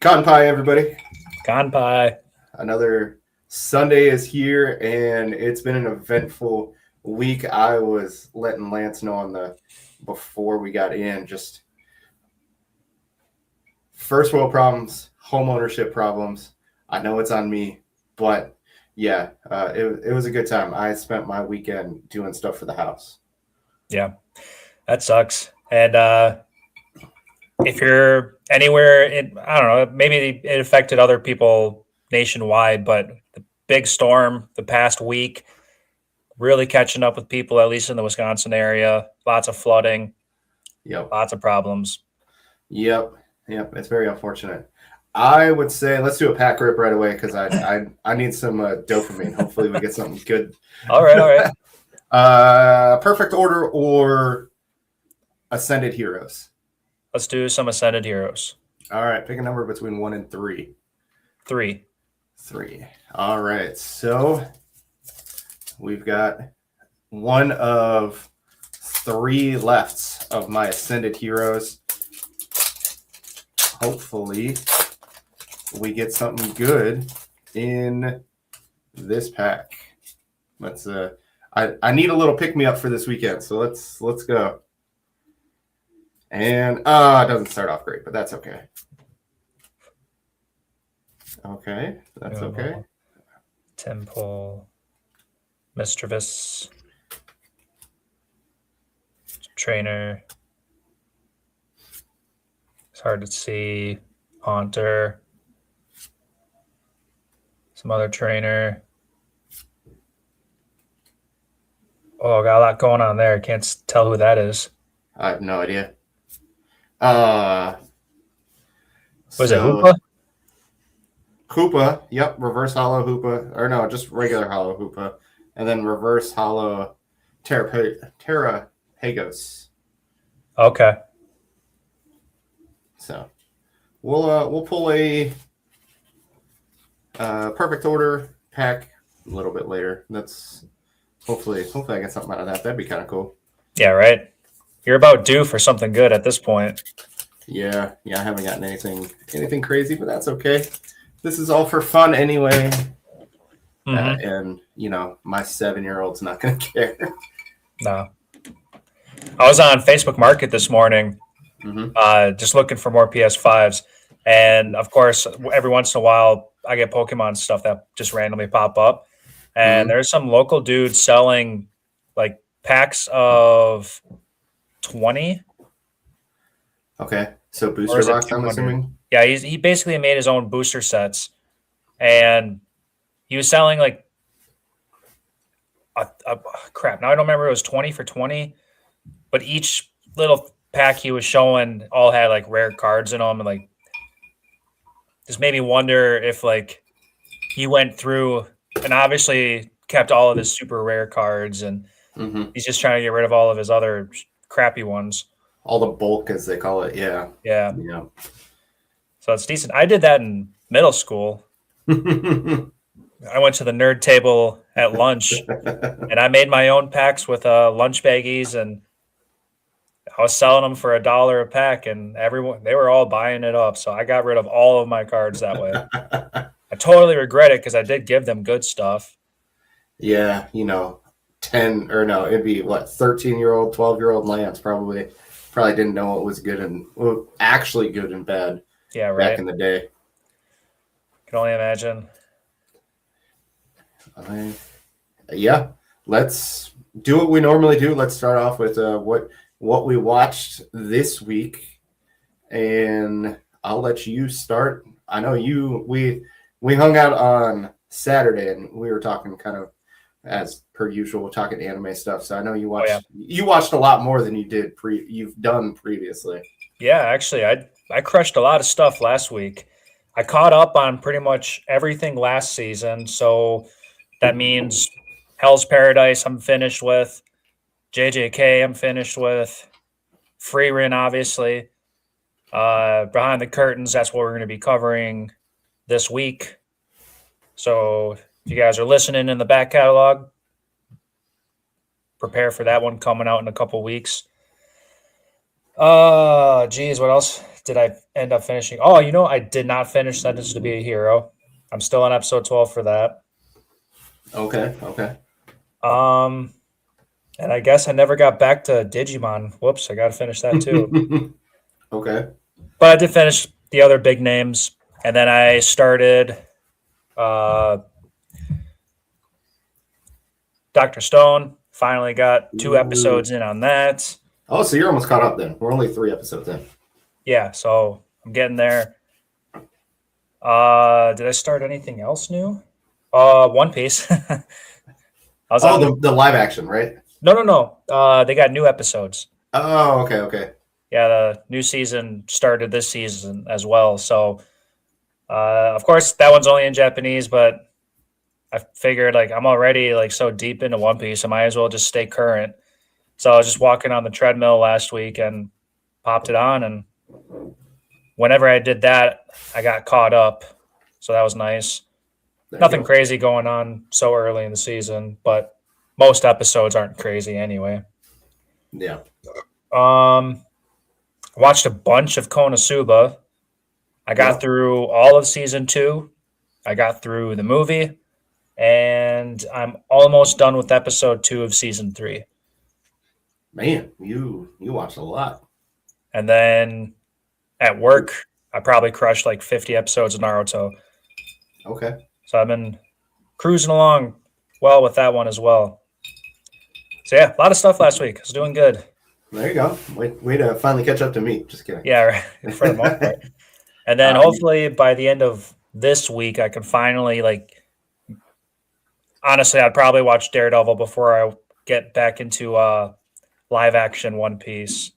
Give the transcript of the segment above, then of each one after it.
Kanpai, everybody. Kanpai. Another Sunday is here, and it's been an eventful week. I was letting Lance know before we got in, just first world problems, home ownership problems. I know it's on me, but yeah, it was a good time. I spent my weekend doing stuff for the house. Yeah, that sucks. And if you're anywhere, I don't know, maybe it affected other people nationwide, but the big storm the past week really catching up with people, at least in the Wisconsin area. Lots of flooding, Yep. lots of problems. Yep. It's very unfortunate. I would say let's do a pack rip right away because I need some dopamine. Hopefully, we get something good. All right. Perfect order or ascended heroes. Let's do some Ascended Heroes. All right, pick a number between 1 and 3. 3. 3. All right, so we've got one of 3 lefts of my ascended heroes. Hopefully, we get something good in this pack. Let's. I need a little pick me up for this weekend, so let's go. And it doesn't start off great, but that's okay. Okay, that's okay. Temple, Mischievous, Trainer. It's hard to see. Haunter. Some other trainer. Oh, got a lot going on there. I can't tell who that is. I have no idea. Was it Hoopa? Hoopa, yep, reverse hollow Hoopa, or no, just regular hollow Hoopa, and then reverse hollow Terra Hagos. Okay. So we'll pull a perfect order pack a little bit later. That's hopefully I get something out of that. That'd be kind of cool. Yeah, right. You're about due for something good at this point. Yeah, I haven't gotten anything crazy, but that's okay. This is all for fun anyway. Mm-hmm. And, my 7-year-old's not going to care. No. I was on Facebook Market this morning, just looking for more PS5s. And, of course, every once in a while, I get Pokemon stuff that just randomly pop up. And there's some local dude selling, like, packs of 20. Okay. So booster box, I'm assuming? Yeah, he basically made his own booster sets. And he was selling, like, crap. Now I don't remember. It was 20 for 20. But each little pack he was showing all had, like, rare cards in them. And, like, just made me wonder if, like, he went through and obviously kept all of his super rare cards. And he's just trying to get rid of all of his other crappy ones. All the bulk, as they call it, yeah. Yeah. So it's decent. I did that in middle school. I went to the nerd table at lunch, and I made my own packs with lunch baggies, and I was selling them for $1 a pack, and they were all buying it up. So I got rid of all of my cards that way. I totally regret it because I did give them good stuff. Yeah, 10 or no, it'd be 13-year-old, 12-year-old Lance probably didn't know what was good and actually good and bad. Yeah, right. Back in the day. Can only imagine. Yeah, let's do what we normally do. Let's start off with what we watched this week, and I'll let you start. I know we hung out on Saturday and we were talking kind of as per usual, talking anime stuff. So I know you watched you watched a lot more than you've done previously. Yeah, actually, I crushed a lot of stuff last week. I caught up on pretty much everything last season, so that means Hell's Paradise I'm finished with, JJK I'm finished with, Frieren obviously, Behind the Curtains, that's what we're going to be covering this week. So if you guys are listening in the back catalog, prepare for that one coming out in a couple weeks. Geez, what else did I end up finishing? Oh, I did not finish Sentence to Be a Hero. I'm still on episode 12 for that. Okay. Okay. Um, and I guess I never got back to Digimon. Whoops, I got to finish that too. Okay. But I did finish the other big names, and then I started Dr. Stone. Finally got 2 episodes in on that. Oh, so you're almost caught up then. We're only 3 episodes in. Yeah, so I'm getting there. Did I start anything else new? One Piece. I was on the live action, right? No. They got new episodes. Oh, okay, okay. Yeah, the new season started this season as well. So, of course, that one's only in Japanese, but I figured like I'm already like so deep into One Piece, I might as well just stay current. So I was just walking on the treadmill last week and popped it on, and whenever I did that, I got caught up. So that was nice. Nothing crazy going on so early in the season, but most episodes aren't crazy anyway. Yeah. Watched a bunch of Konosuba. I got through all of season 2. I got through the movie, and I'm almost done with episode 2 of season 3. Man, you watched a lot. And then at work, I probably crushed like 50 episodes of Naruto. Okay. So I've been cruising along well with that one as well. So yeah, a lot of stuff last week. I was doing good. There you go. Way to finally catch up to me. Just kidding. Yeah, right. For the most part. And then hopefully by the end of this week, I can finally honestly, I'd probably watch Daredevil before I get back into live action One Piece.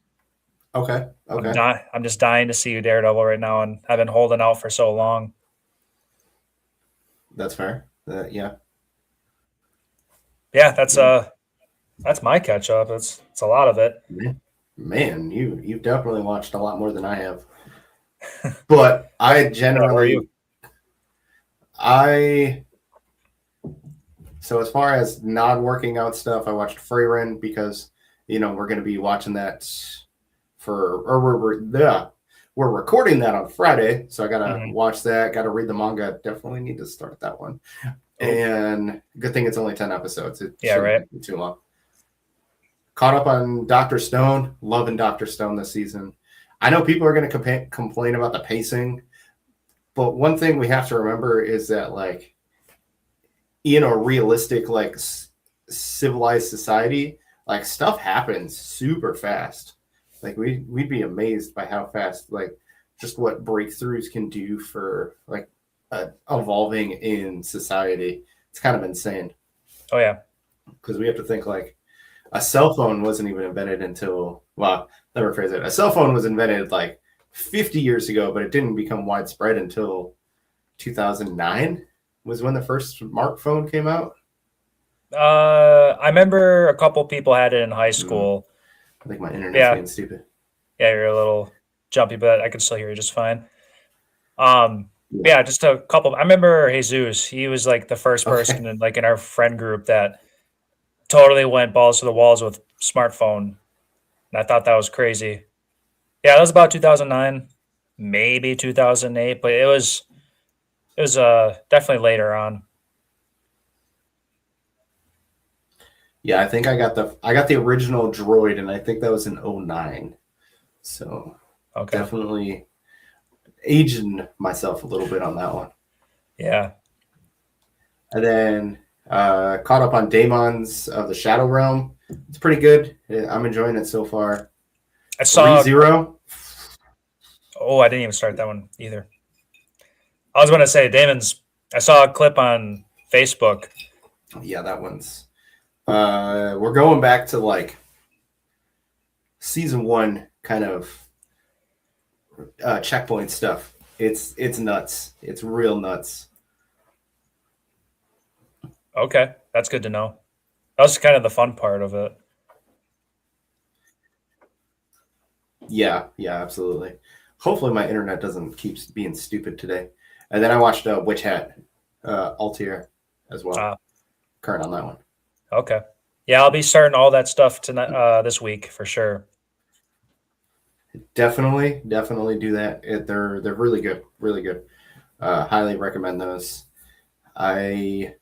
Okay. I'm just dying to see Daredevil right now, and I've been holding out for so long. That's fair. Yeah. Yeah, that's my catch up. It's a lot of it. Man, you've definitely watched a lot more than I have. But I generally, so as far as not working out stuff, I watched Frieren because we're going to be watching that we're recording that on Friday, so I gotta watch that. Got to read the manga. Definitely need to start that one. And good thing it's only 10 episodes. It shouldn't be too long. Caught up on Dr. Stone. Loving Dr. Stone this season. I know people are going to complain about the pacing, but one thing we have to remember is that, like, in a realistic, like, civilized society, like, stuff happens super fast. Like, we'd be amazed by how fast, like, just what breakthroughs can do for, like, evolving in society. It's kind of insane. Oh, yeah. Because we have to think, like, a cell phone wasn't even invented until, well, let me rephrase it. A cell phone was invented like 50 years ago, but it didn't become widespread until 2009 was when the first smartphone came out. I remember a couple people had it in high school. I think my internet's being stupid. Yeah, you're a little jumpy, but I can still hear you just fine. Yeah, just a couple. I remember Jesus. He was like the first person in our friend group that totally went balls to the walls with smartphone. And I thought that was crazy. Yeah, that was about 2009, maybe 2008, but it was definitely later on. Yeah, I think I got the original Droid, and I think that was in 2009. So definitely aging myself a little bit on that one. Yeah. And then caught up on Daemons of the Shadow Realm. It's pretty good. I'm enjoying it so far. I saw ReZero. Oh, I didn't even start that one either. I was going to say Daemons. I saw a clip on Facebook. Yeah, that one's. We're going back to like season 1 kind of checkpoint stuff. It's nuts. It's real nuts. Okay, that's good to know. That was kind of the fun part of it. Yeah, absolutely. Hopefully my internet doesn't keep being stupid today. And then I watched Witch Hat, Altair as well. Current on that one. Okay. Yeah, I'll be starting all that stuff tonight, this week for sure. Definitely do that. They're really good, really good. Highly recommend those. I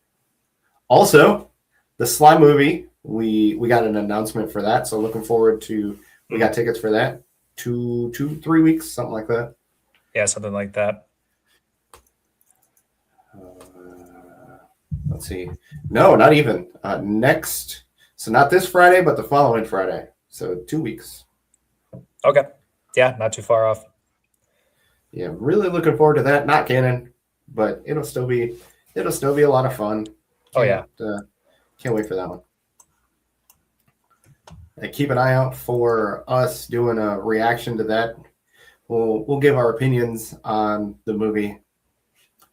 also the Slime movie. We got an announcement for that, so looking forward to. We got tickets for that. 3 weeks, something like that. Yeah, something like that. Let's see. No, not even next. So not this Friday, but the following Friday. So 2 weeks. Okay. Yeah, not too far off. Yeah, really looking forward to that. Not canon, but it'll still be a lot of fun. Oh yeah. Can't wait for that one. Keep an eye out for us doing a reaction to that. We'll give our opinions on the movie,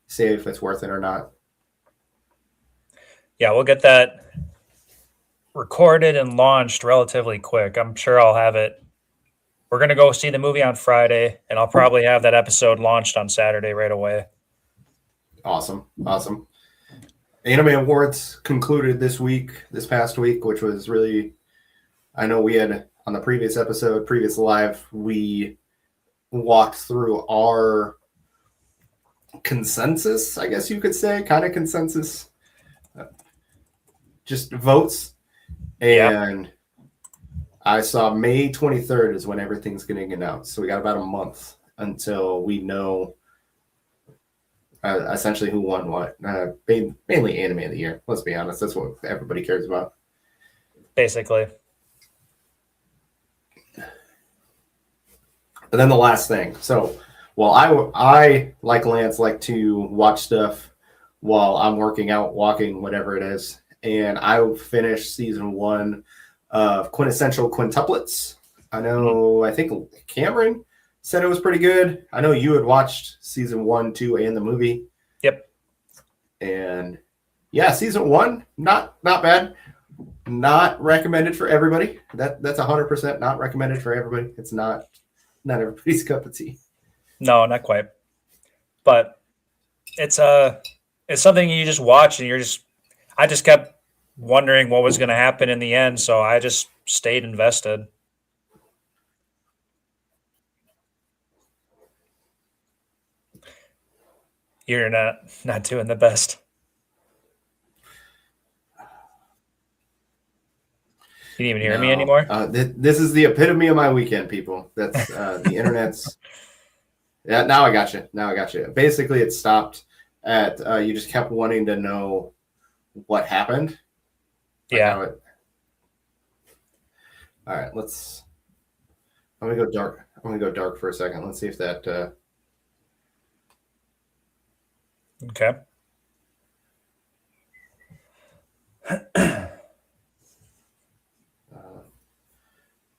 see if it's worth it or not. Yeah, we'll get that recorded and launched relatively quick. I'm sure I'll have it. We're going to go see the movie on Friday, and I'll probably have that episode launched on Saturday right away. Awesome. Anime Awards concluded this past week, which was really, I know we had on the previous live, we walked through our consensus, I guess you could say, kind of consensus, just votes. And I saw May 23rd is when everything's getting announced. So we got about a month until we know essentially who won what. Mainly Anime of the Year. Let's be honest. That's what everybody cares about. Basically. And then the last thing. So, I like Lance, like to watch stuff while I'm working out, walking, whatever it is. And I finished season 1 of Quintessential Quintuplets. I think Cameron said it was pretty good. I know you had watched season 1, 2, and the movie. Yep. And yeah, season 1, not bad. Not recommended for everybody. That's 100% not recommended for everybody. It's not everybody's cup of tea. No, not quite. But it's something you just watch and I just kept wondering what was going to happen in the end, so I just stayed invested. You're not doing the best. You didn't even hear me anymore? This is the epitome of my weekend, people. That's the internet's. Yeah, now I got you. Basically, it stopped at you just kept wanting to know what happened. Yeah. All right, I'm gonna go dark. I'm gonna go dark for a second. Let's see if that. Okay.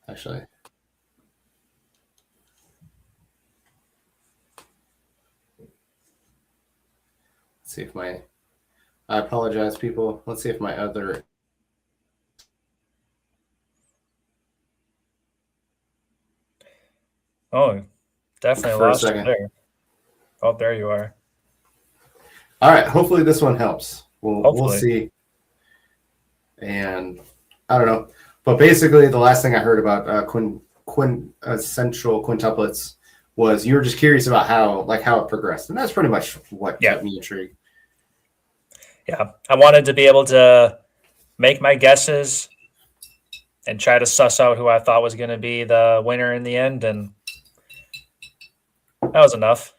Actually. Let's see if I apologize, people. Let's see if my other. Oh, definitely lost you there. Oh, there you are. All right. Hopefully this one helps. We'll see. And I don't know. But basically, the last thing I heard about Quintessential Quintuplets was you were just curious about how it progressed. And that's pretty much what kept me intrigued. Yeah. I wanted to be able to make my guesses and try to suss out who I thought was going to be the winner in the end. And that was enough.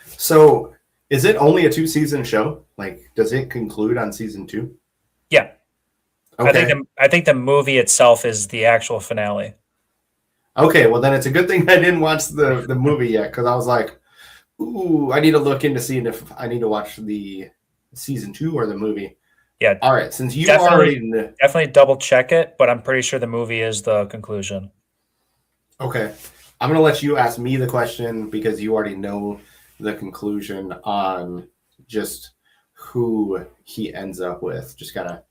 So is it only a 2-season show? Like, does it conclude on season 2? Yeah. Okay. I think the movie itself is the actual finale. Okay, well then it's a good thing I didn't watch the movie yet, because I was like, ooh, I need to look into seeing if I need to watch the season 2 or the movie. Yeah. All right, since you definitely double check it, but I'm pretty sure the movie is the conclusion. Okay. I'm gonna let you ask me the question because you already know the conclusion on just who he ends up with. Just kind of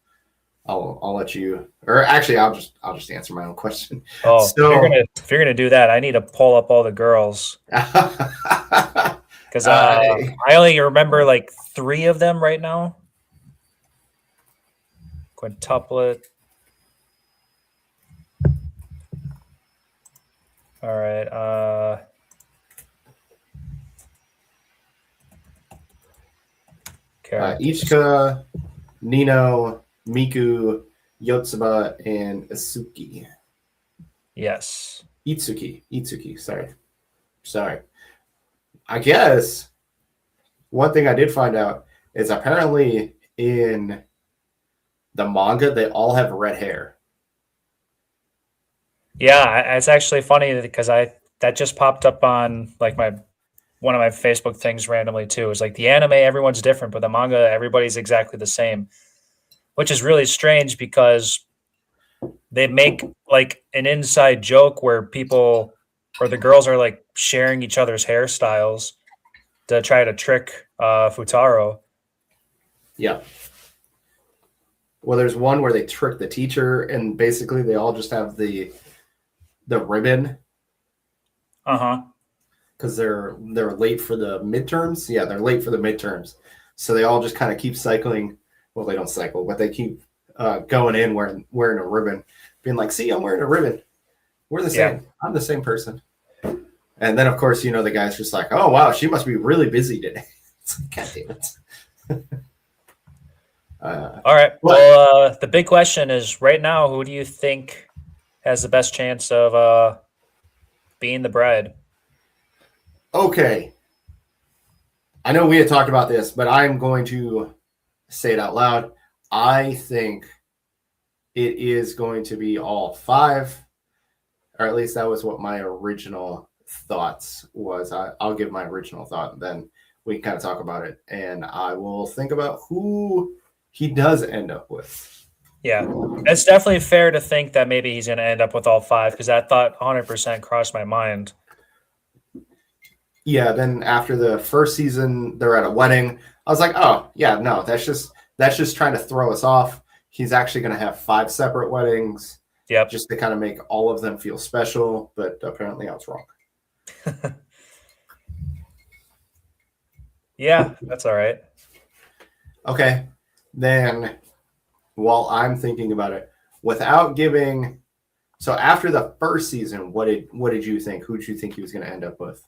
I'll let you, or actually I'll just answer my own question. Oh, so, if you're gonna do that, I need to pull up all the girls because I only remember like 3 of them right now. Quintuplet. All right. Characters. Ichika, Nino, Miku, Yotsuba, and Isuki. Yes. Itsuki. Sorry. I guess one thing I did find out is apparently in the manga they all have red hair. Yeah, it's actually funny because that just popped up on like my one of my Facebook things randomly too. It's like the anime, everyone's different, but the manga, everybody's exactly the same, which is really strange because they make like an inside joke where people or the girls are like sharing each other's hairstyles to try to trick Futaro. Yeah. Well, there's one where they trick the teacher, and basically they all just have the ribbon Uh-huh. because they're late for the midterms. Yeah, they're late for the midterms, so they all just kind of keep cycling. Well, they don't cycle, but they keep going in wearing a ribbon, being like, "See, I'm wearing a ribbon. We're the same. Yeah. I'm the same person." And then, of course, the guy's just like, "Oh wow, she must be really busy today." It's like, God damn it. All right. Well, the big question is right now, who do you think has the best chance of being the bride? Okay. I know we had talked about this, but I'm going to say it out loud. I think it is going to be all five, or at least that was what my original thoughts was. I'll give my original thought, and then we can kind of talk about it, and I will think about who he does end up with. Yeah, it's definitely fair to think that maybe he's going to end up with all five because that thought 100% crossed my mind. Yeah, then after the first season, they're at a wedding. I was like, oh, yeah, no, that's just trying to throw us off. He's actually going to have 5 separate weddings. Yep. Just to kind of make all of them feel special, but apparently I was wrong. Yeah, that's all right. Okay, then while I'm thinking about it, without giving, so after the first season, what did you think? Who did you think he was going to end up with?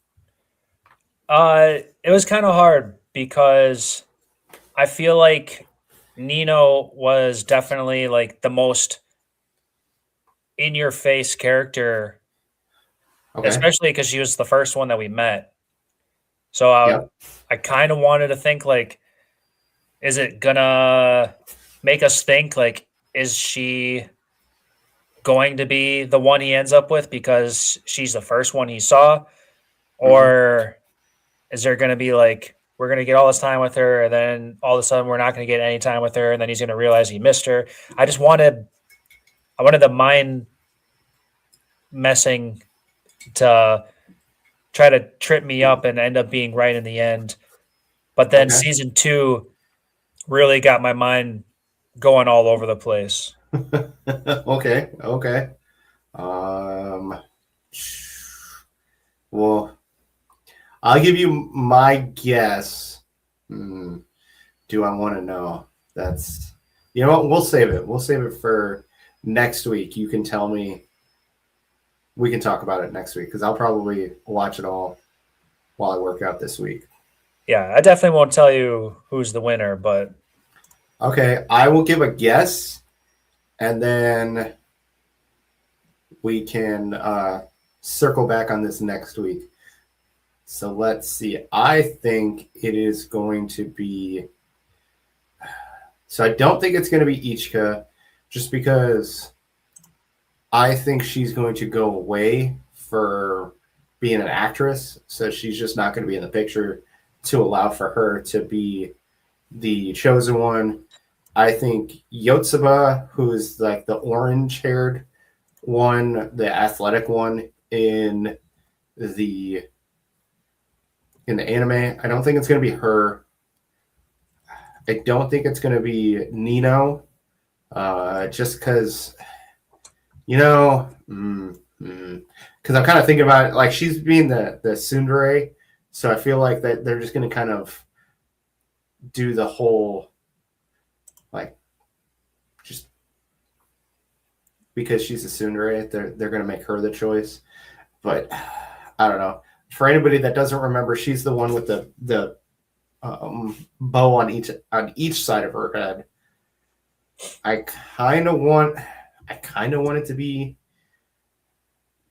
It was kind of hard because I feel like Nino was definitely like the most in your face character, Okay. especially because she was the first one that we met. So Yep. I kind of wanted to think like, is it gonna make us think like, is she going to be the one he ends up with because she's the first one he saw, or is there going to be like we're going to get all this time with her, and then all of a sudden we're not going to get any time with her, and then he's going to realize he missed her? I wanted the mind messing to try to trip me up and end up being right in the end. But then Okay. season 2 really got my mind going all over the place. Okay. Well, I'll give you my guess. Do I want to know? That's, what? We'll save it. We'll save it for next week. You can tell me. We can talk about it next week because I'll probably watch it all while I work out this week. Yeah, I definitely won't tell you who's the winner, but Okay, I will give a guess, and then we can circle back on this next week. So let's see. I think it is going to be. So I don't think it's going to be Ichika, just because I think she's going to go away for being an actress. So she's just not going to be in the picture to allow for her to be the chosen one. I think Yotsuba, who is like the orange-haired one, the athletic one in the anime, I don't think it's going to be her. I don't think it's going to be Nino, just because, because I'm kind of thinking about it, like she's being the tsundere, so I feel like that they're just going to kind of do the whole, like, just because she's a tsundere, they're going to make her the choice. but I don't know. For anybody that doesn't remember, she's the one with the bow on each side of her head. I kind of want it to be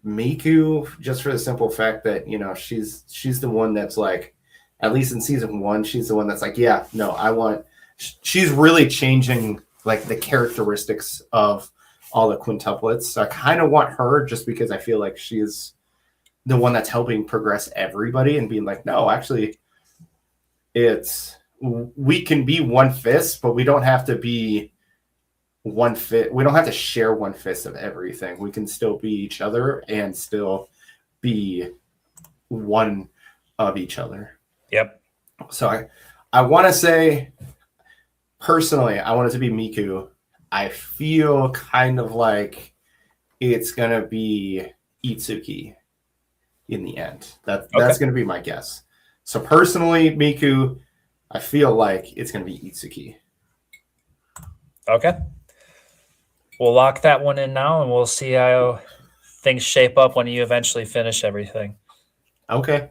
Miku, just for the simple fact that she's the one that's like, at least in season 1, she's the one that's like, yeah, no, I want. She's really changing like the characteristics of all the quintuplets. So I kind of want her, just because I feel like she's the one that's helping progress everybody and being like, no, actually, we can be one fist, but we don't have to be one fit. We don't have to share one fist of everything. We can still be each other and still be one of each other. Yep. So I want to say, personally, I want it to be Miku. I feel kind of like it's going to be Itsuki in the end. That's going to be my guess. So personally, Miku, I feel like it's going to be Itsuki. Okay. We'll lock that one in now, and we'll see how things shape up when you eventually finish everything. Okay.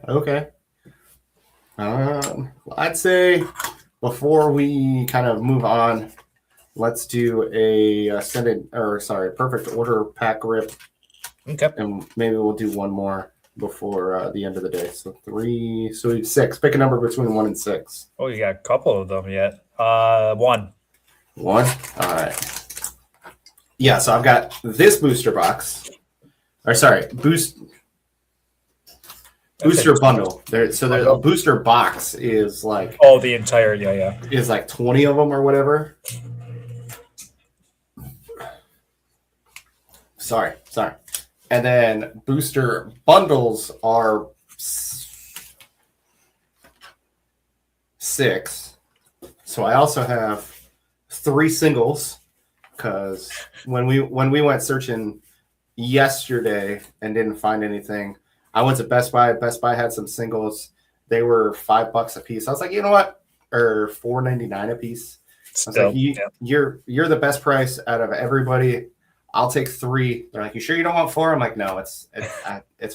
I'd say before we kind of move on, let's do a perfect order pack rip. Okay. And maybe we'll do one more before the end of the day. So 3, so 6. Pick a number between 1 and 6. Oh, you got a couple of them yet. 1. 1. All right. Yeah, so I've got this booster box. Booster bundle. So there's a booster box is like the entire is like 20 of them or whatever. Sorry. And then booster bundles are 6. So I also have 3 singles, because when we went searching yesterday and didn't find anything, I went to Best Buy. Best Buy had some singles. They were $5 a piece. I was like, you know what? Or $4.99 a piece. I was like, you're the best price out of everybody. I'll take 3. They're like, you sure you don't want 4? I'm like, no, it's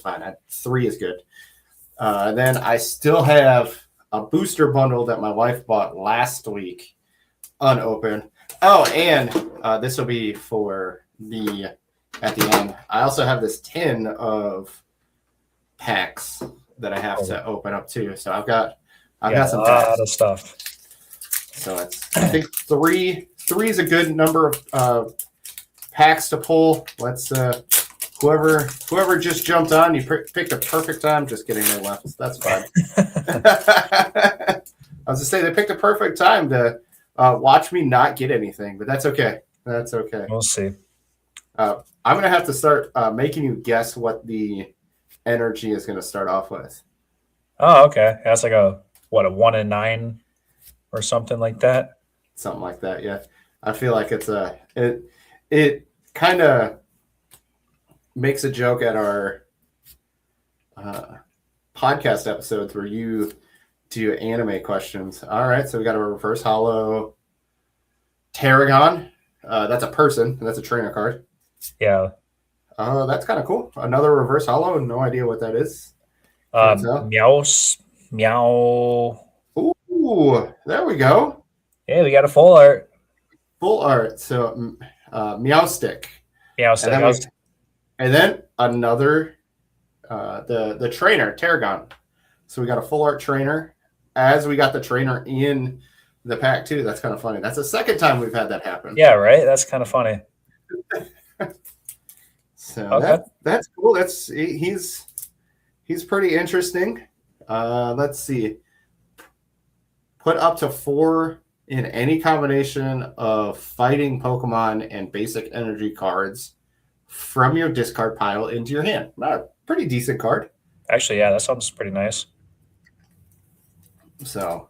fine. 3 is good. Then I still have a booster bundle that my wife bought last week, unopened. Oh, and this will be for at the end. I also have this tin of packs that I have to open up too. So I've got some lot of stuff. So I think 3 is a good number of packs to pull. Let's whoever just jumped on, you picked a perfect time. Just kidding, they left. That's fine. I was to say they picked a perfect time to watch me not get anything, but that's okay. That's okay. We'll see. I'm gonna have to start making you guess what the energy is gonna start off with. Oh, okay. That's like a 1 in 9 or something like that. Something like that, yeah. I feel like it kind of makes a joke at our podcast episodes where you do anime questions. All right, so we got a reverse hollow Tarragon. That's a person. That's a trainer card. Yeah. That's kind of cool. Another reverse hollow. No idea what that is. Meow. Ooh, there we go. Yeah, we got a full art. Full art. So Meowstic. Meowstic. And then another, the trainer, Tarragon. So we got a full art trainer, as we got the trainer in the pack too. That's kind of funny. That's the second time we've had that happen. Yeah, right? That's kind of funny. So okay. That's cool. He's pretty interesting. Let's see. Put up to 4 in any combination of fighting Pokemon and basic energy cards from your discard pile into your hand. Pretty decent card. Actually, yeah, that sounds pretty nice. So,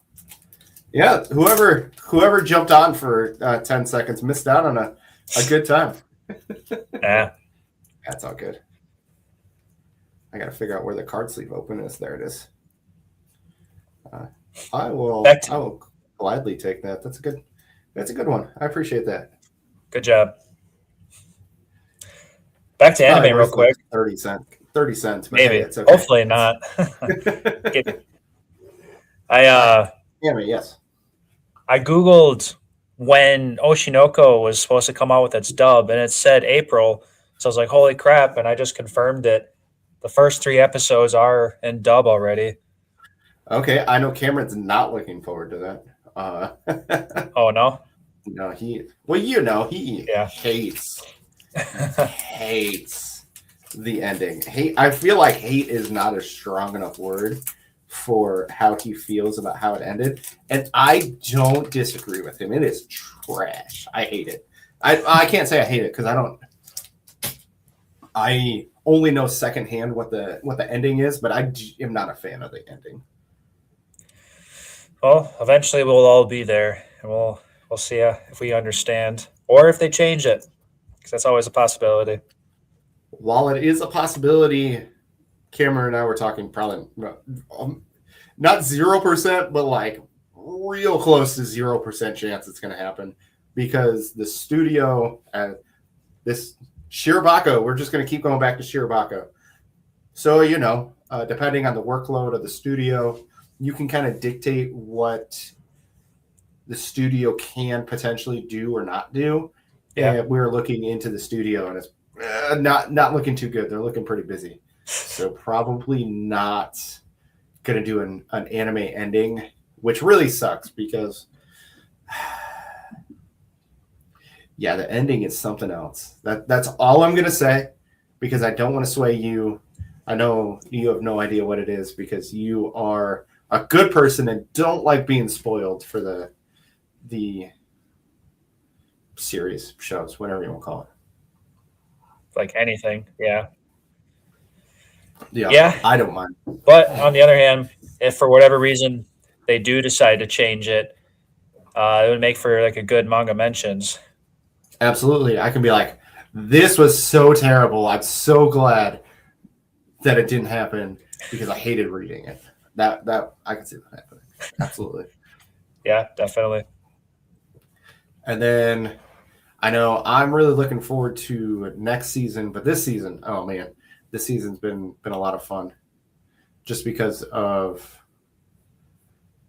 yeah, whoever jumped on for 10 seconds missed out on a good time. Yeah. That's all good. I got to figure out where the card sleeve open is. There it is. I will gladly take that. That's a good one. I appreciate that. Good job. Back to anime real quick. 30 cent 30 cents, but Maybe. hey, it's okay. Hopefully not. I Damn it, yes. I Googled when Oshinoko was supposed to come out with its dub, and it said April. So I was like, holy crap. And I just confirmed it. The first 3 episodes are in dub already. Okay, I know Cameron's not looking forward to that. Oh, no? No, he Yeah. hates the ending. I feel like hate is not a strong enough word for how he feels about how it ended. And I don't disagree with him. It is trash. I hate it. I can't say I hate it because I only know secondhand what the ending is, but I am not a fan of the ending. Well, eventually we'll all be there, and we'll see if we understand or if they change it, because that's always a possibility. While it is a possibility, Cameron and I were talking probably not 0%, but like real close to 0% chance it's going to happen because the studio, this Shirobako, we're just going to keep going back to Shirobako. So, depending on the workload of the studio, you can kind of dictate what the studio can potentially do or not do. Yeah. And we're looking into the studio, and it's not looking too good. They're looking pretty busy. So probably not going to do an anime ending, which really sucks because, yeah, the ending is something else. That's all I'm going to say because I don't want to sway you. I know you have no idea what it is because you are a good person and don't like being spoiled for the series, shows, whatever you want to call it. Like anything, yeah. Yeah, I don't mind. But on the other hand, if for whatever reason they do decide to change it, it would make for like a good manga mentions. Absolutely. I can be like, this was so terrible. I'm so glad that it didn't happen because I hated reading it. That I can see that happening. Absolutely. Yeah, definitely. And then I know I'm really looking forward to next season, but this season, oh man, this season's been a lot of fun just because of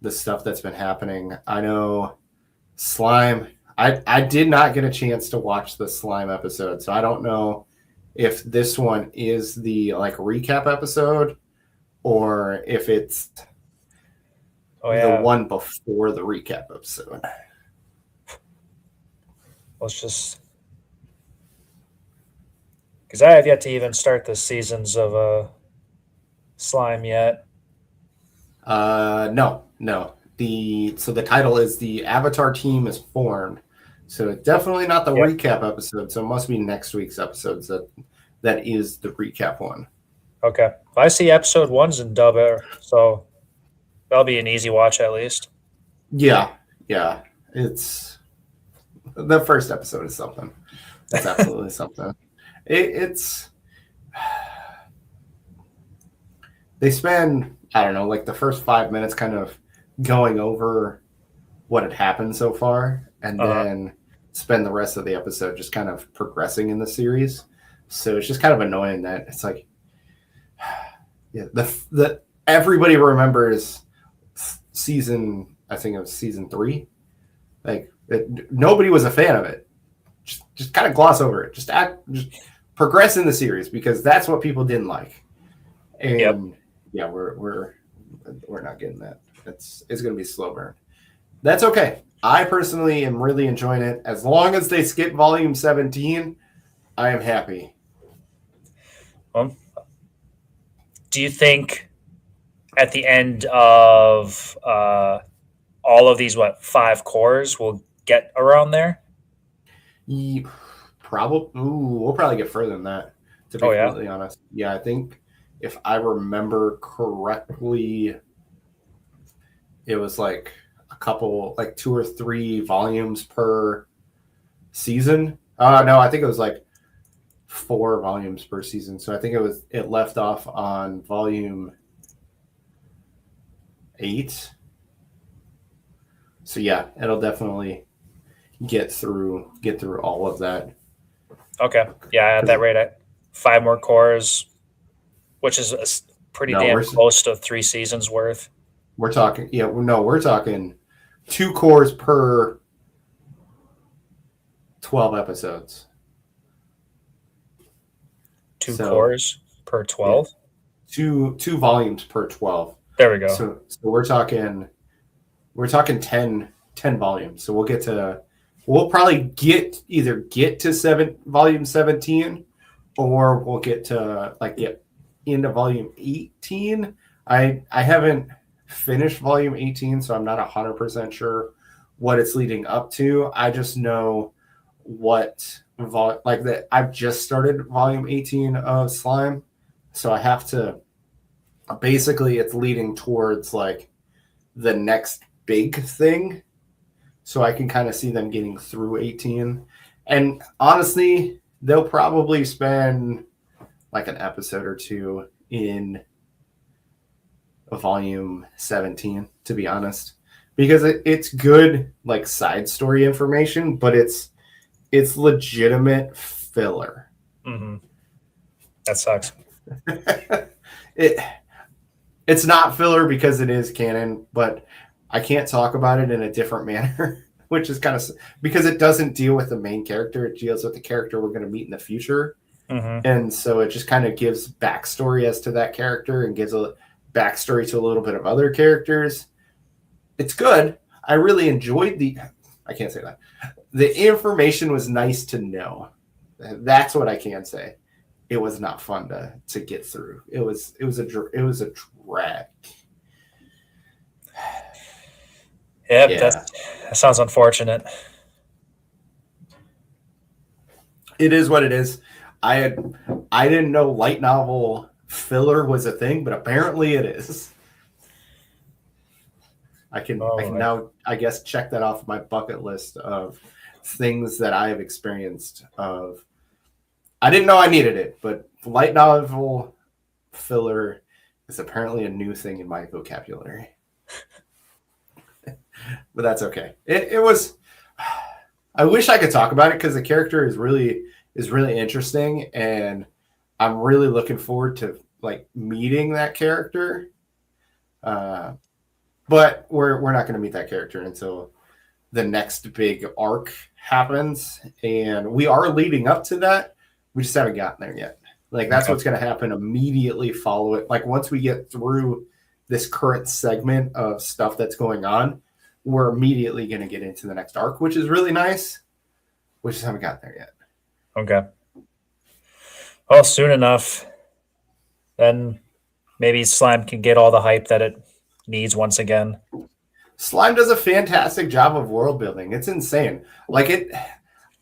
the stuff that's been happening. I know Slime, I did not get a chance to watch the Slime episode, so I don't know if this one is the like recap episode or if it's the one before the recap episode. Let's just, because I have yet to even start the seasons of Slime yet. No. So the title is The Avatar Team is Formed. So it's definitely not the recap episode. So it must be next week's episodes that is the recap one. Okay. I see episode 1's in dub, so that'll be an easy watch at least. Yeah. It's the first episode is something. It's absolutely something. It's they spend, I don't know, like the first 5 minutes kind of going over what had happened so far, and then spend the rest of the episode just kind of progressing in the series. So it's just kind of annoying that it's like, yeah, the everybody remembers season, I think it was season 3. Like nobody was a fan of it. Just kind of gloss over it. Just progress in the series because that's what people didn't like. And yeah, we're not getting that. It's going to be slow burn. That's okay. I personally am really enjoying it. As long as they skip volume 17, I am happy. Do you think at the end of all of these 5 cores will get around there? Probably. We'll probably get further than that, to be completely honest. Yeah, I think if I remember correctly, it was like a couple, like 2 or 3 volumes per season. No, I think it was like 4 volumes per season. So I think it left off on volume 8. So yeah, it'll definitely get through all of that. Okay. Yeah, at that rate, 5 more cores. which is pretty No, damn close to 3 seasons worth. we're talking. Yeah, no, we're talking 2 cores per 12 episodes. 2 cores per 12. Yeah, two volumes per 12. There we go. So we're talking 10 volumes. So we'll probably either get to volume 17, or we'll get into volume 18. I haven't finished volume 18, so I'm not 100% sure what it's leading up to. I just know that I've just started volume 18 of Slime, so I have to basically, it's leading towards like the next big thing, so I can kind of see them getting through 18. And honestly, they'll probably spend like an episode or 2 in volume 17, to be honest, because it's good like side story information, but it's legitimate filler. Mm-hmm. That sucks. It's not filler because it is canon, but I can't talk about it in a different manner, which is kind of because it doesn't deal with the main character. It deals with the character we're going to meet in the future. Mm-hmm. And so it just kind of gives backstory as to that character and gives a backstory to a little bit of other characters. It's good. I really enjoyed I can't say that. The information was nice to know. That's what I can say. It was not fun to get through. It was a drag. Yep, yeah. That sounds unfortunate. It is what it is. I didn't know light novel filler was a thing, but apparently it is. I can now, I guess, check that off my bucket list of things that I have experienced. I didn't know I needed it, but light novel filler is apparently a new thing in my vocabulary. But that's okay. It was. I wish I could talk about it because the character is really interesting, and I'm really looking forward to like meeting that character. But we're not going to meet that character until the next big arc happens, and we are leading up to that. We just haven't gotten there yet. Like that's what's going to happen immediately follow it. Like once we get through this current segment of stuff that's going on, we're immediately going to get into the next arc, which is really nice. We just haven't gotten there yet. Okay. Well, soon enough, then maybe Slime can get all the hype that it needs once again. Slime does a fantastic job of world building. It's insane.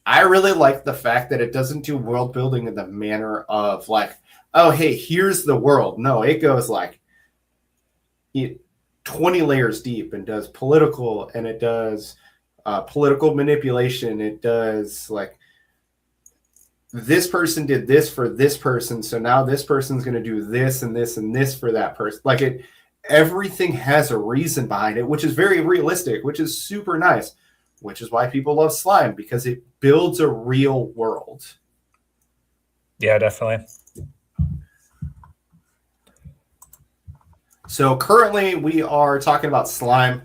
I really like the fact that it doesn't do world building in the manner of like, oh, hey, here's the world. No, it goes like 20 layers deep and does political, and it does political manipulation. It does like this person did this for this person, so now this person's going to do this and this and this for that person. Like everything has a reason behind it, which is very realistic, which is super nice, which is why people love Slime, because it builds a real world. Yeah, definitely. So currently we are talking about Slime,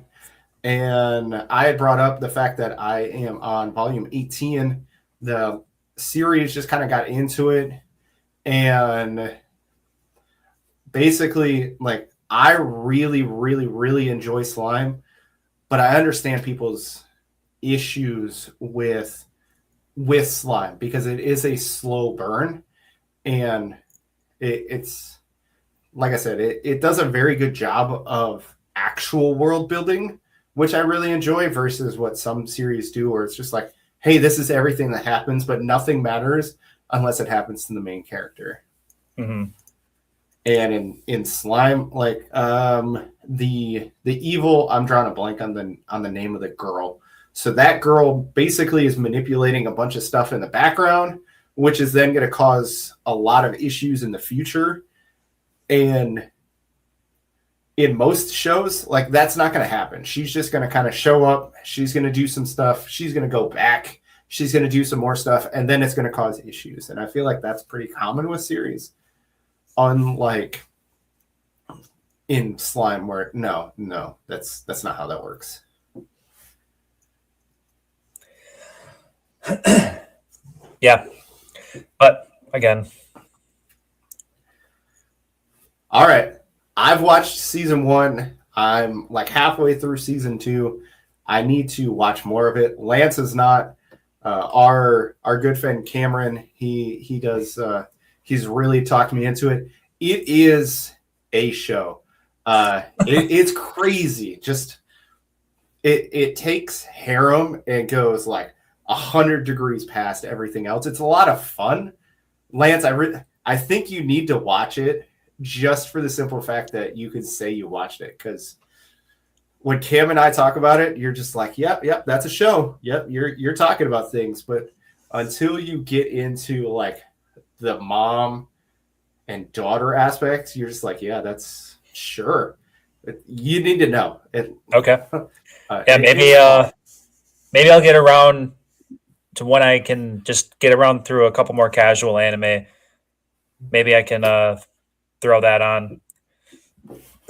and I had brought up the fact that I am on volume 18. The series just kind of got into it, and basically like I really, really, really enjoy Slime, but I understand people's issues with Slime because it is a slow burn, and it's like I said, it does a very good job of actual world building, which I really enjoy, versus what some series do, where it's just like, hey, this is everything that happens, but nothing matters unless it happens to the main character. Mm-hmm. And in Slime, like the evil, I'm drawing a blank on the name of the girl. So that girl basically is manipulating a bunch of stuff in the background, which is then going to cause a lot of issues in the future. And in most shows, like that's not going to happen. She's just going to kind of show up. She's going to do some stuff. She's going to go back. She's going to do some more stuff, and then it's going to cause issues. And I feel like that's pretty common with series. unlike in Slime where no, that's not how that works. Yeah. But again, all right. I've watched season 1. I'm like halfway through season 2. I need to watch more of it. Lance is not. Our good friend Cameron, he does. He's really talked me into it. It is a show. It's crazy. Just it takes harem and goes like 100 degrees past everything else. It's a lot of fun. Lance, I think you need to watch it just for the simple fact that you could say you watched it, because when Cam and I talk about it, you're just like, yep, that's a show. Yep, you're talking about things. But until you get into like the mom and daughter aspects, you're just like, yeah, that's sure. You need to know. okay. Yeah, maybe I'll get around to when I can just get around through a couple more casual anime. Maybe I can throw that on.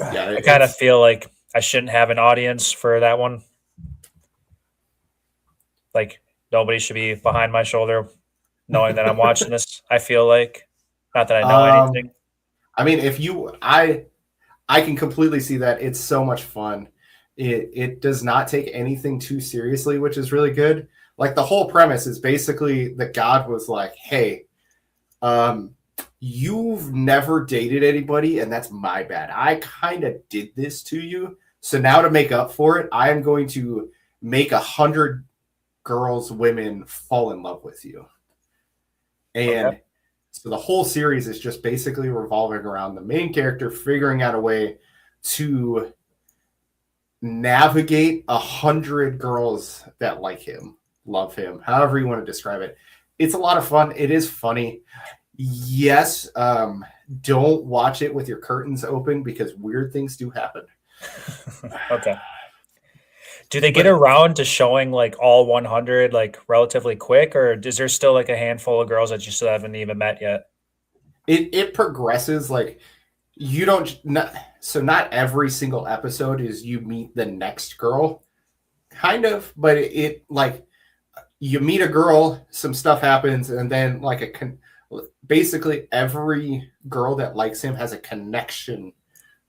Yeah, I kind of feel like I shouldn't have an audience for that one. Like nobody should be behind my shoulder knowing that I'm watching this. I feel like, not that I know anything. I mean, I can completely see that. It's so much fun. It does not take anything too seriously, which is really good. Like the whole premise is basically the god was like, hey, you've never dated anybody, and that's my bad. I kind of did this to you. So now to make up for it, I am going to make 100 girls, women fall in love with you. And so the whole series is just basically revolving around the main character figuring out a way to navigate 100 girls that like him, love him, however you want to describe it. It's a lot of fun. It is funny. Yes, don't watch it with your curtains open because weird things do happen. Okay. Do they get around to showing like all 100 like relatively quick, or is there still like a handful of girls that you still haven't even met yet? It progresses like you don't not every single episode is you meet the next girl, kind of, but it like you meet a girl, some stuff happens, and then like basically every girl that likes him has a connection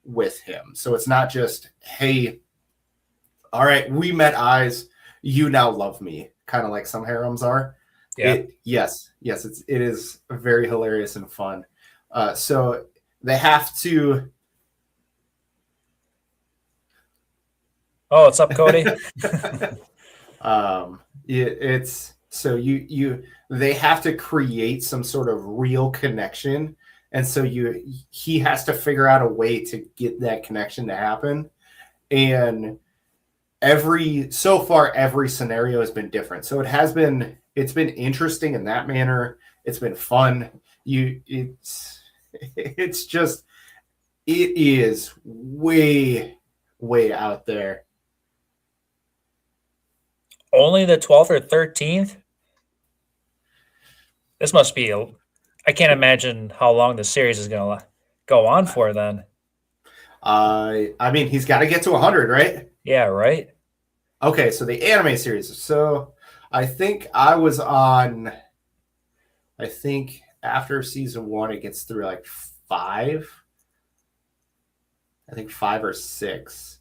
with him. So it's not just, hey, all right, we met eyes, you now love me, kind of like some harems are. Yeah. Yes, it is very hilarious and fun. So they have to. Oh, what's up, Cody? It's so they have to create some sort of real connection, and so he has to figure out a way to get that connection to happen. And every scenario has been different, so it's been interesting in that manner. It's been fun. It's just, it is way out there. Only the 12th or 13th? This must be I can't imagine how long the series is going to go on for then. I mean, he's got to get to 100, right? Yeah, right. Okay, so the anime series. So I think I was on, I think after season 1, it gets through like 5. I think 5 or 6.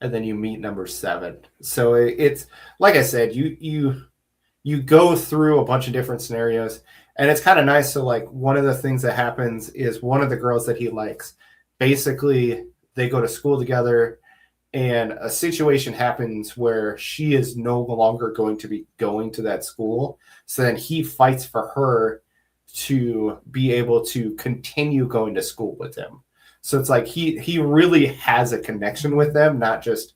And then you meet number 7. So it's, like I said, you go through a bunch of different scenarios, and it's kind of nice. So like one of the things that happens is one of the girls that he likes, basically they go to school together, and a situation happens where she is no longer going to be going to that school. So then he fights for her to be able to continue going to school with him. So it's like he really has a connection with them, not just,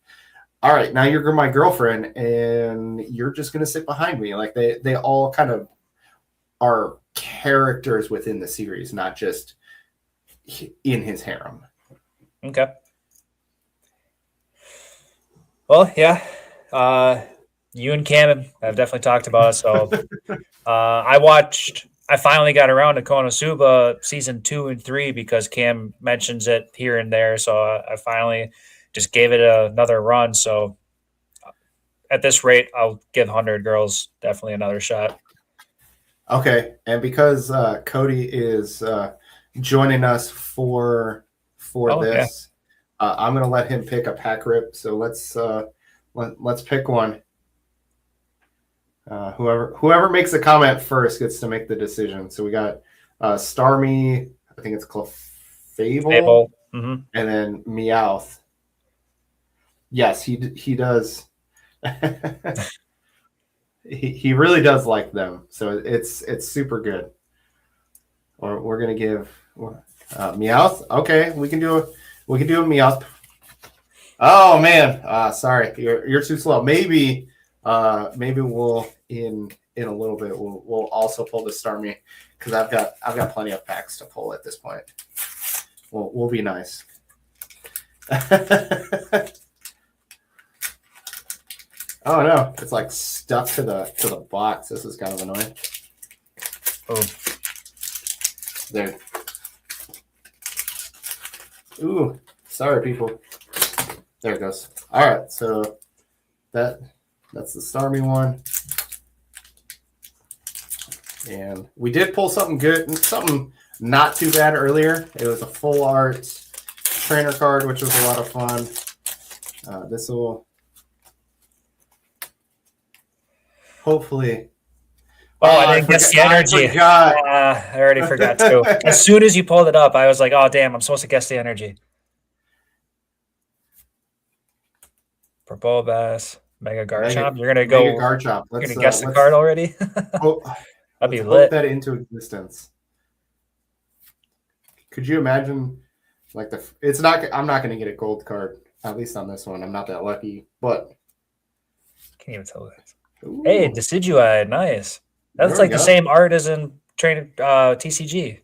all right, now you're my girlfriend and you're just going to sit behind me. Like they all kind of are characters within the series, not just in his harem. Okay. Well, yeah. You and Cam have definitely talked about it. So I watched I finally got around to Konosuba season 2 and 3 because Cam mentions it here and there. So I finally just gave it another run. So at this rate, I'll give 100 Girls definitely another shot. Okay, and because Cody is joining us for Oh, yeah. this, I'm gonna let him pick a pack rip. So let's pick one. Whoever makes a comment first gets to make the decision. So we got Starmie, I think it's Clefable, Fable. Mm-hmm. and then Meowth. Yes, he does. he really does like them, so it's super good. Or we're gonna give Meowth. Okay, we can do a Meowth. Oh man, sorry, you're too slow. Maybe we'll in a little bit we'll also pull the Starmie because I've got plenty of packs to pull at this point. We'll be nice. Oh no, it's like stuck to the box. This is kind of annoying. Oh, there. Ooh, sorry people. There it goes. All right, so that's the Starmie one. And we did pull something good, something not too bad earlier. It was a full art trainer card, which was a lot of fun. This will hopefully. Oh, I didn't guess the energy. I already forgot too. As soon as you pulled it up, I was like, "Oh, damn! I'm supposed to guess the energy." For Bulbasaur, Mega Garchomp, you're gonna go. Mega Garchomp. You're gonna guess the card already. That'd be lit. Hope that into existence. Could you imagine? Like it's not. I'm not gonna get a gold card. At least on this one, I'm not that lucky. But can't even tell this. Ooh. Hey, Decidueye, nice. That's like the same art as in Trainer TCG.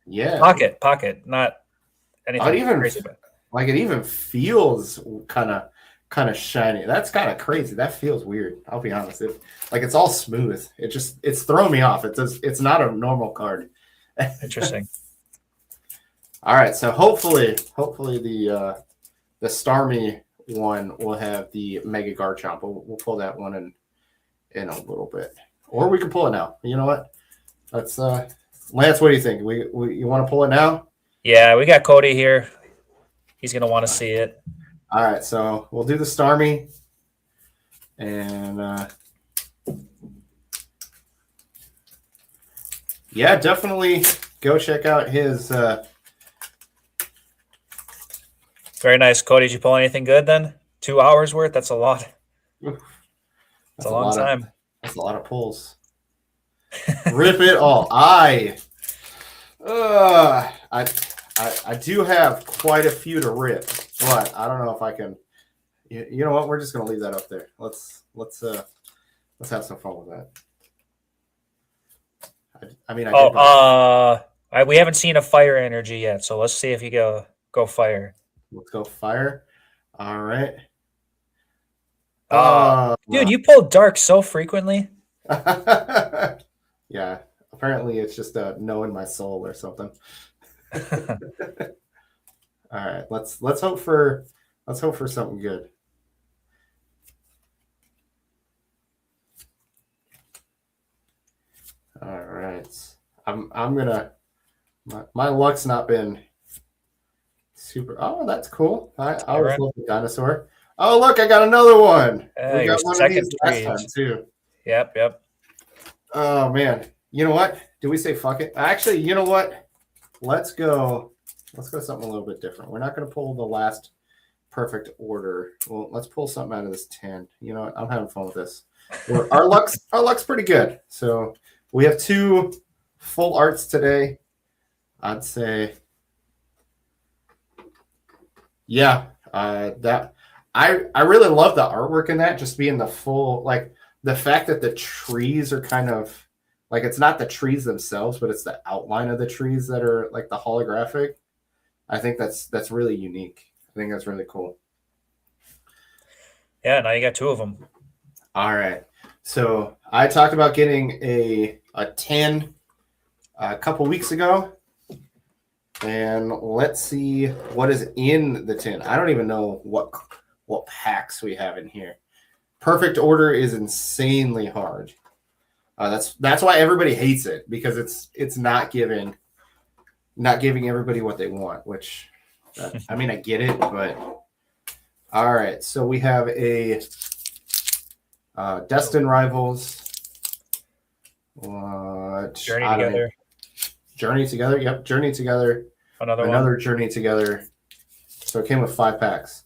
Yeah. Pocket, not anything crazy. Like it even feels kind of shiny. That's kind of crazy. That feels weird. I'll be honest. It's all smooth. It's throwing me off. It's not a normal card. Interesting. All right, so hopefully the Starmie one will have the Mega Garchomp. We'll pull that one in a little bit, or we can pull it now. You know what? Let's Lance. What do you think? You want to pull it now? Yeah, we got Cody here. He's gonna want to see it. All right, so we'll do the Starmie, and yeah, definitely go check out his. Very nice, Cody. Did you pull anything good then? 2 hours worth? That's a lot. That's a long time. That's a lot of pulls. Rip it all. I do have quite a few to rip, but I don't know if I can. You know what? We're just gonna leave that up there. Let's have some fun with that. We haven't seen a fire energy yet, so let's see if you go fire. Let's go fire. All right. Dude, you pull dark so frequently. Yeah. Apparently, it's just knowing my soul or something. All right. Let's hope for something good. All right. I'm gonna. My luck's not been super. Oh, that's cool. I always love the dinosaur. Oh, look, I got another one. We got one of these last time too. Yep. Oh man, you know what? Do we say fuck it? Actually, you know what? Let's go something a little bit different. We're not going to pull the last perfect order. Well, let's pull something out of this 10. You know what? I'm having fun with this. Our luck's pretty good. So we have 2 full arts today. I'd say, yeah, that I really love the artwork in that. Just being the full, like the fact that the trees are kind of like, it's not the trees themselves, but it's the outline of the trees that are like the holographic. I think that's really unique. I think that's really cool. Yeah, now you got 2 of them. All right. So I talked about getting a 10 a couple weeks ago. And let's see what is in the tin. I don't even know what packs we have in here. Perfect order is insanely hard. That's why everybody hates it, because it's not giving everybody what they want. Which, I mean, I get it, but all right. So we have a Destined Rivals. Journey Together. Journey Together. Yep, Journey Together. Another Journey Together. So it came with 5 packs.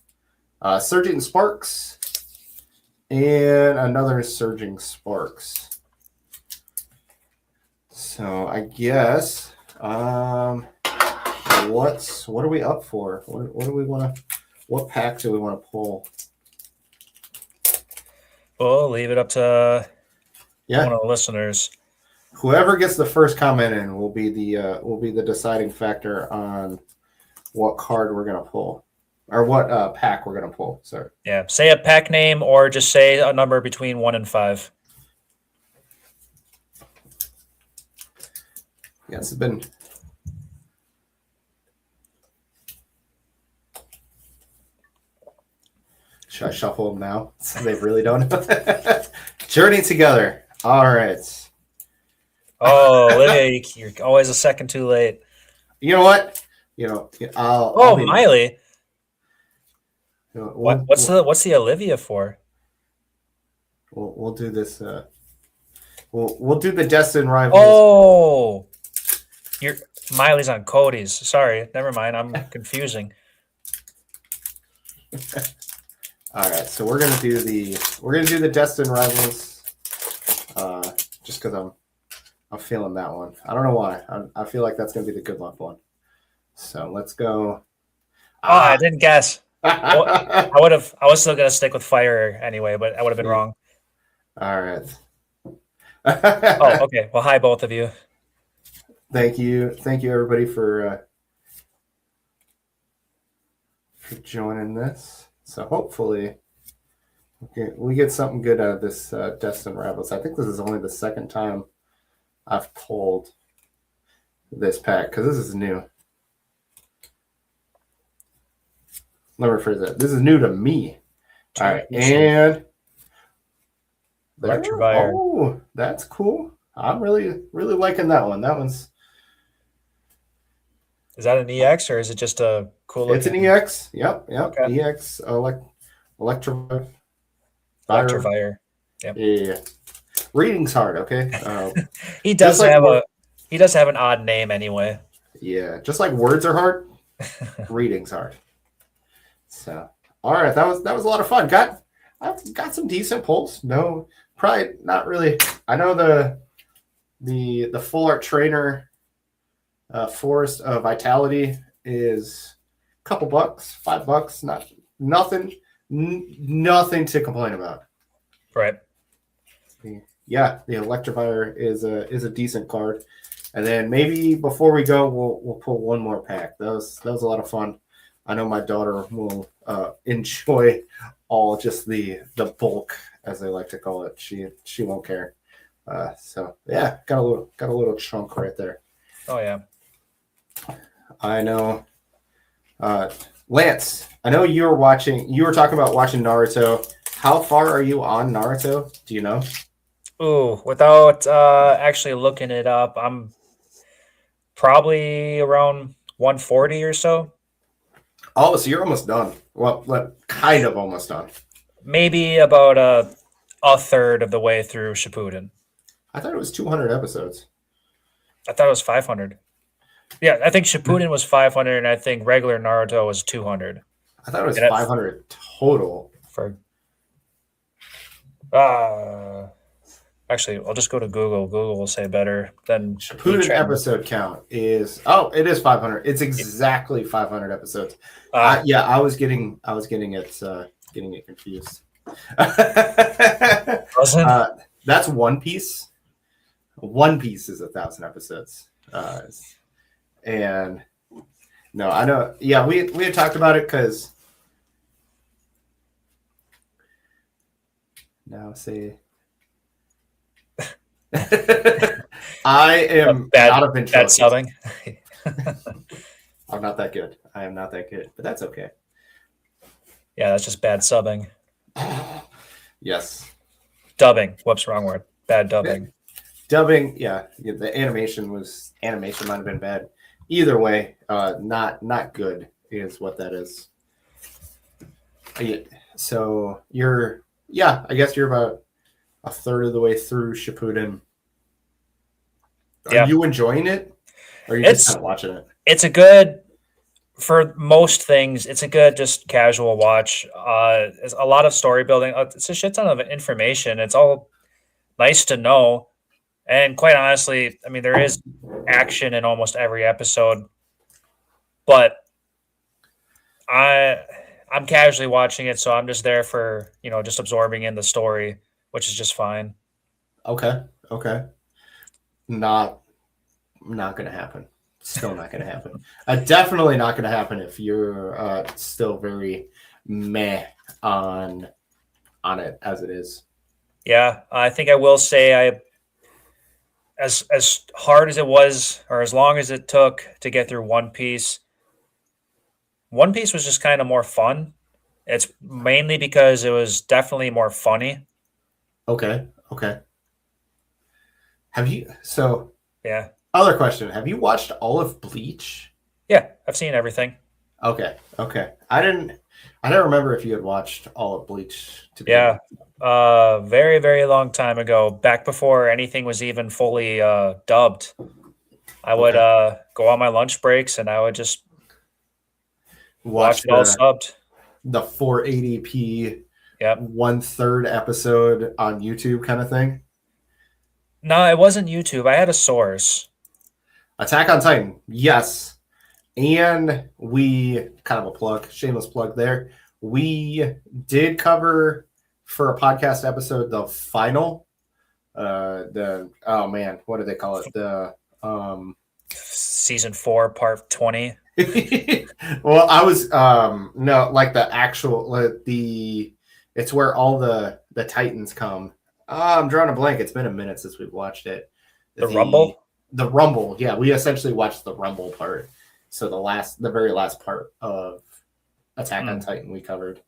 Surging Sparks. And another Surging Sparks. So I guess what are we up for? What do we want to? What pack do we want to pull? We'll leave it up to Yeah, one of the listeners. whoever gets the first comment in will be the deciding factor on what card we're gonna pull, or what pack we're gonna pull. Sorry. Yeah, say a pack name or just say a number between 1 and 5. Yeah, it's been. Should I shuffle them now so they really don't know? Journey Together. All right. Oh, Olivia, you're always a second too late. You know what? I'll be, Miley. we'll, What's the Olivia for? we'll do this. We'll do the Destined Rivals. Oh, Miley's on Cody's. Sorry, never mind. I'm confusing. All right, so we're gonna do the Destined Rivals, just because I'm feeling that one. I don't know why. I feel like that's gonna be the good luck one. So let's go. Oh, I didn't guess. I was still gonna stick with fire anyway, but I would have been wrong. All right. Oh, okay. Well, hi, both of you. Thank you everybody for joining this. So hopefully we get something good out of this Destined Rivals. I think this is only the second time I've pulled this pack, because this is new. Let me rephrase that. This is new to me. All right, and Electivire. Oh, that's cool. I'm really liking that one. That one's. Is that an EX or is it just a cool? It's an EX. Yep. Okay. EX Electivire. Electivire. Yep. Yeah. Reading's hard. Okay. He does have an odd name anyway. Yeah, just like words are hard, reading's hard. So, all right, that was a lot of fun. I've got some decent pulls. No, probably not really. I know the Full Art Trainer Forest of Vitality is a couple bucks, $5. Nothing to complain about. Right. Yeah, the Electivire is a decent card. And then maybe before we go, we'll pull one more pack. That was a lot of fun. I know my daughter will enjoy all just the bulk, as they like to call it. She won't care. So yeah, got a little chunk right there. Oh yeah. I know. Lance, I know you were talking about watching Naruto. How far are you on Naruto? Do you know? Ooh, without actually looking it up, I'm probably around 140 or so. Oh, so you're almost done. Well, kind of almost done. Maybe about a third of the way through Shippuden. I thought it was 200 episodes. I thought it was 500. Yeah, I think Shippuden was 500, and I think regular Naruto was 200. I thought it was 500 total. Actually, I'll just go to Google. Google will say better than Shippuden episode count is. Oh, it is 500. It's exactly 500 episodes. Yeah, I was getting it confused. That's One Piece. One Piece is 1,000 episodes. And no, I know. Yeah, we had talked about it because now say I am Bad, not a bad ventriloquist. subbing. I'm not that good. I am not that good, but that's okay. Yeah, that's just bad subbing. Yes. Dubbing. Whoops, wrong word. Bad dubbing. Dubbing, yeah, the animation might have been bad. Either way, not good is what that is. So I guess you're about a third of the way through Shippuden. Are Yeah. you enjoying it? Or are you just kind of watching it? It's a good, for most things, it's a good just casual watch. It's a lot of story building. It's a shit ton of information. It's all nice to know. And quite honestly, I mean, there is action in almost every episode, but I'm casually watching it, so I'm just there for, just absorbing in the story, which is just fine. Okay. Not gonna happen. Still not gonna happen. Definitely not gonna happen if you're still very meh on it as it is. Yeah, I think I will say as hard as it was, or as long as it took to get through One Piece, One Piece was just kind of more fun. It's mainly because it was definitely more funny. Okay. Yeah. Other question. Have you watched all of Bleach? Yeah, I've seen everything. Okay. I didn't remember if you had watched all of Bleach to be Yeah. Very, very long time ago, back before anything was even fully dubbed. I would go on my lunch breaks and I would just watch it all subbed. the 480p Yep. 1/3 episode on YouTube kind of thing. No, it wasn't YouTube. I had a source. Attack on Titan, yes. And we kind of a shameless plug there. We did cover for a podcast episode the final, what do they call it? The Season 4, part 20. Well, I was no, like the actual it's where all the Titans come. I'm drawing a blank. It's been a minute since we've watched it. The Rumble? The Rumble, yeah. We essentially watched the Rumble part. So the very last part of Attack on Titan we covered.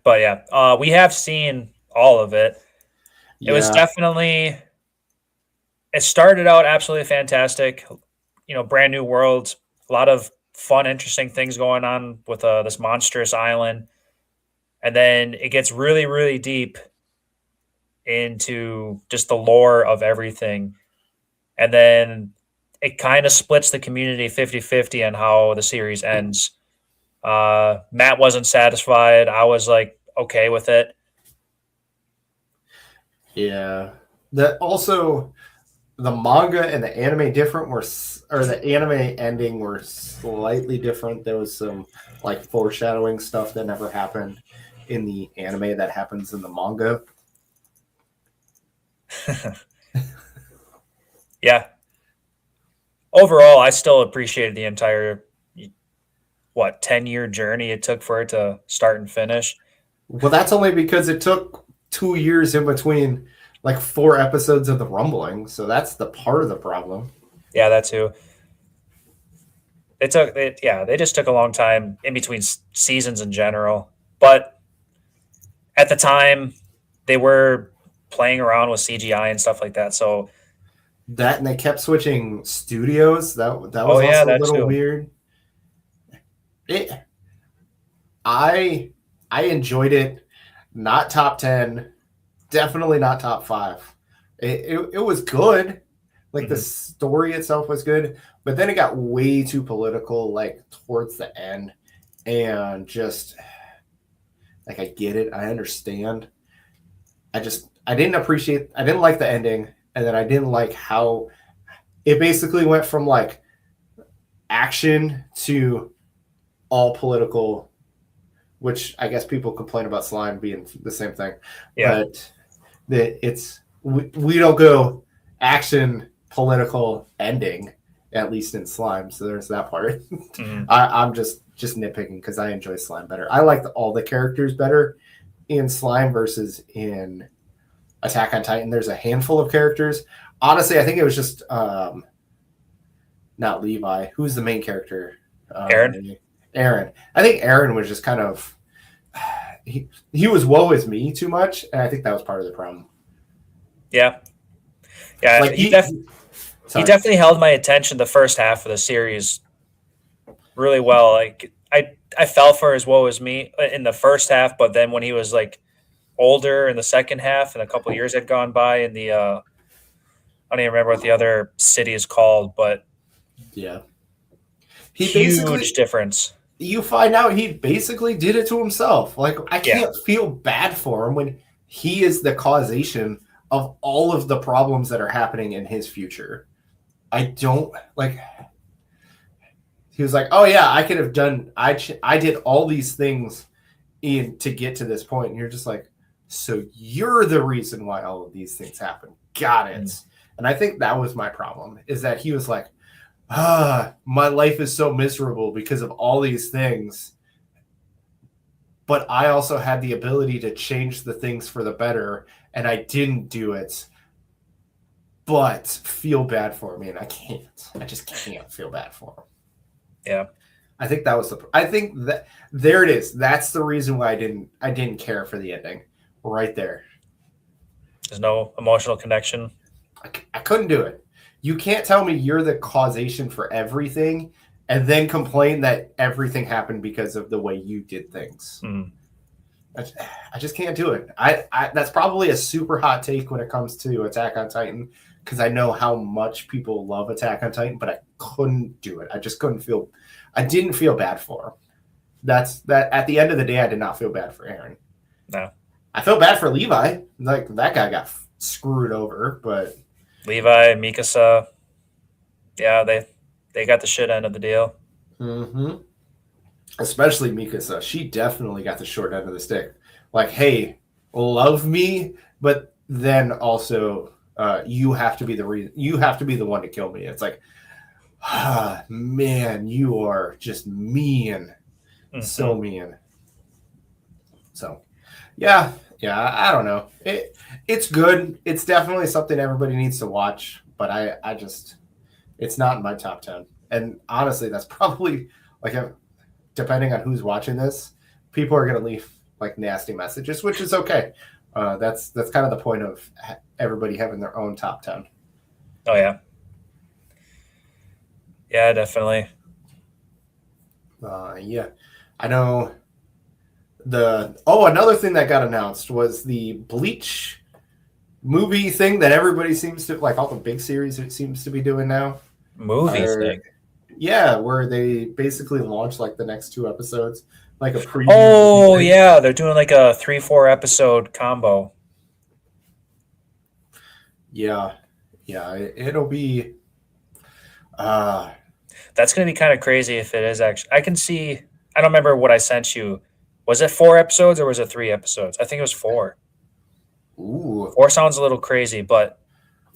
But yeah, we have seen all of it. It was definitely, it started out absolutely fantastic. Brand new world, a lot of fun, interesting things going on with this monstrous island. And then it gets really, really deep into just the lore of everything. And then it kind of splits the community 50-50 on how the series ends. Matt wasn't satisfied. I was like, okay with it. Yeah. The manga and the anime the anime ending were slightly different. There was some like foreshadowing stuff that never happened in the anime that happens in the manga. Yeah. Overall, I still appreciated the entire 10-year journey it took for it to start and finish. Well, that's only because it took 2 years in between like 4 episodes of the Rumbling, so that's the part of the problem. Yeah, that too. They just took a long time in between seasons in general. But at the time, they were playing around with CGI and stuff like that. So that, and they kept switching studios. That was also a little weird. I enjoyed it. Not top 10. Definitely not top 5. It was good. Like the story itself was good, but then it got way too political, like towards the end, and just like I get it, I understand. I didn't like the ending, and then I didn't like how it basically went from like action to all political, which I guess people complain about Slime being the same thing. Yeah. But we don't go action political ending, at least in Slime. So there's that part. I'm just nitpicking because I enjoy Slime better. I like all the characters better in Slime versus in Attack on Titan. There's a handful of characters. Honestly, I think it was just not Levi. Who's the main character? Aaron. Aaron. I think Aaron was just kind of he was woe is me too much, and I think that was part of the problem. Yeah. Like he definitely held my attention the first half of the series really well. Like I fell for his woe is me in the first half, but then when he was like older in the second half and a couple of years had gone by in the I don't even remember what the other city is called, but yeah. Huge difference. You find out he basically did it to himself. Like, I can't feel bad for him when he is the causation of all of the problems that are happening in his future. I don't like. He was like, "Oh yeah, I could have done. I did all these things to get to this point." And you're just like, "So you're the reason why all of these things happen." Got it. And I think that was my problem. Is that he was like, my life is so miserable because of all these things, but I also had the ability to change the things for the better, and I didn't do it, but feel bad for me, and I just can't feel bad for him. Yeah. I think that there it is. That's the reason why I didn't care for the ending right there. There's no emotional connection. I couldn't do it. You can't tell me you're the causation for everything and then complain that everything happened because of the way you did things. I just can't do it. I that's probably a super hot take when it comes to Attack on Titan, because I know how much people love Attack on Titan, but I couldn't do it. I just couldn't feel. I didn't feel bad for him. That at the end of the day, I did not feel bad for Aaron. No, I felt bad for Levi. Like, that guy got screwed over, but. Levi, Mikasa, yeah, they got the shit end of the deal. Mm-hmm. Especially Mikasa. She definitely got the short end of the stick. Like, hey, love me, but then also you have to be the reason. You have to be the one to kill me. It's like, man, you are just mean. So mean. So, yeah, I don't know. It's good. It's definitely something everybody needs to watch, but I just, it's not in my top 10. And honestly, that's probably, like, depending on who's watching this, people are going to leave like nasty messages, which is okay. That's kind of the point of everybody having their own top 10. Oh yeah. Yeah, definitely. Yeah, I know. Another thing that got announced was the Bleach movie thing that everybody seems to like. All the big series it seems to be doing now. Movie thing. Yeah, where they basically launch like the next 2 episodes, like a preview. Oh yeah, they're doing like a 3-4 episode combo. Yeah, it'll be. That's gonna be kind of crazy if it is actually. I can see. I don't remember what I sent you. Was it 4 episodes or was it 3 episodes? I think it was 4. Ooh. 4 sounds a little crazy, but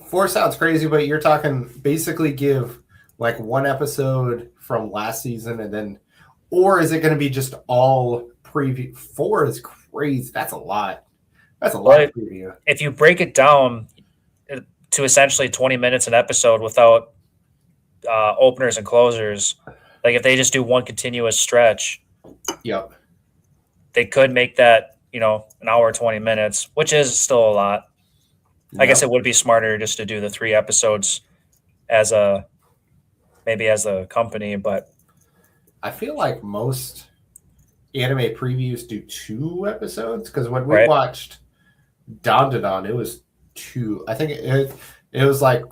4 sounds crazy, but you're talking basically give like 1 episode from last season and then, or is it going to be just all preview? 4 is crazy. That's a lot. That's a lot of preview. If you break it down to essentially 20 minutes an episode without openers and closers, like if they just do one continuous stretch, yep, they could make that, an hour, 20 minutes, which is still a lot. Yep. I guess it would be smarter just to do the 3 episodes as a company, but I feel like most anime previews do 2 episodes, because when we watched Dandadan, it was 2. I think it was like